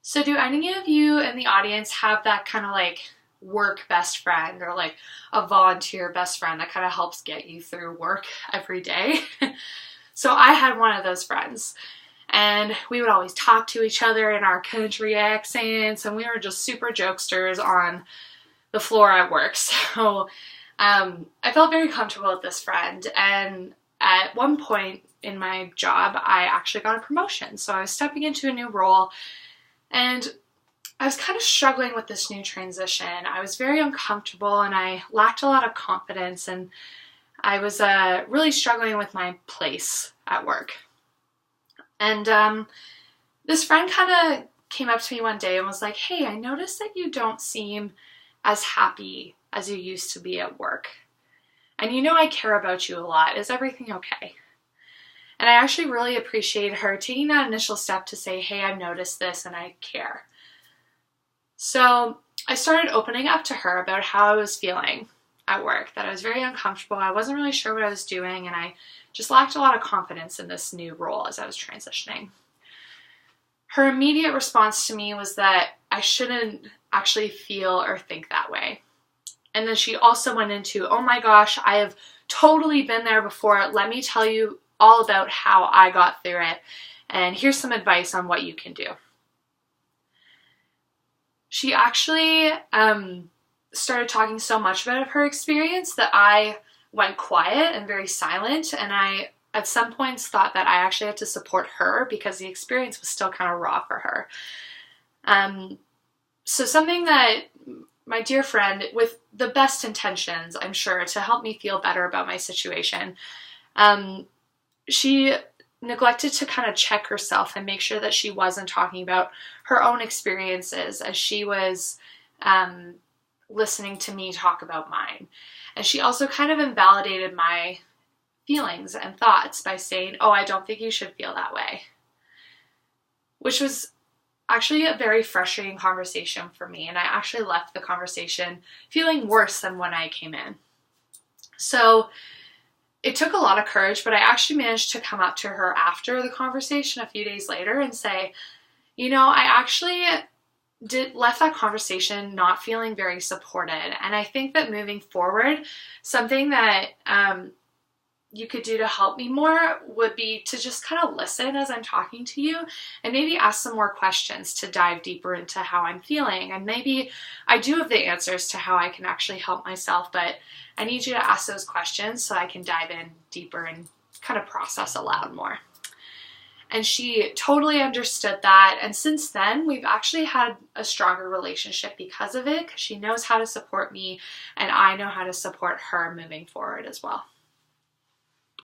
So do any of you in the audience have that kind of like work best friend or like a volunteer best friend that kind of helps get you through work every day? So I had one of those friends and we would always talk to each other in our country accents and we were just super jokesters on the floor at work. So I felt very comfortable with this friend, and at one point in my job I actually got a promotion. So I was stepping into a new role and I was kind of struggling with this new transition. I was very uncomfortable and I lacked a lot of confidence, and I was really struggling with my place at work. And this friend kind of came up to me one day and was like, "Hey, I noticed that you don't seem as happy as you used to be at work. And you know I care about you a lot. Is everything okay?" And I actually really appreciated her taking that initial step to say, "Hey, I've noticed this and I care." So I started opening up to her about how I was feeling at work, that I was very uncomfortable. I wasn't really sure what I was doing, and I just lacked a lot of confidence in this new role as I was transitioning. Her immediate response to me was that I shouldn't actually feel or think that way. And then she also went into, "Oh my gosh, I have totally been there before. Let me tell you all about how I got through it. And here's some advice on what you can do." She actually started talking so much about her experience that I went quiet and very silent. And I, at some points, thought that I actually had to support her because the experience was still kind of raw for her. So something that my dear friend, with the best intentions, I'm sure, to help me feel better about my situation, she neglected to kind of check herself and make sure that she wasn't talking about her own experiences as she was listening to me talk about mine. And she also kind of invalidated my feelings and thoughts by saying, "Oh, I don't think you should feel that way," which was actually a very frustrating conversation for me. And I actually left the conversation feeling worse than when I came in. So it took a lot of courage, but I actually managed to come up to her after the conversation a few days later and say, "You know, I actually left that conversation not feeling very supported. And I think that moving forward, something that you could do to help me more would be to just kind of listen as I'm talking to you and maybe ask some more questions to dive deeper into how I'm feeling. And maybe I do have the answers to how I can actually help myself, but I need you to ask those questions so I can dive in deeper and kind of process aloud more." And she totally understood that. And since then, we've actually had a stronger relationship because of it, because she knows how to support me and I know how to support her moving forward as well.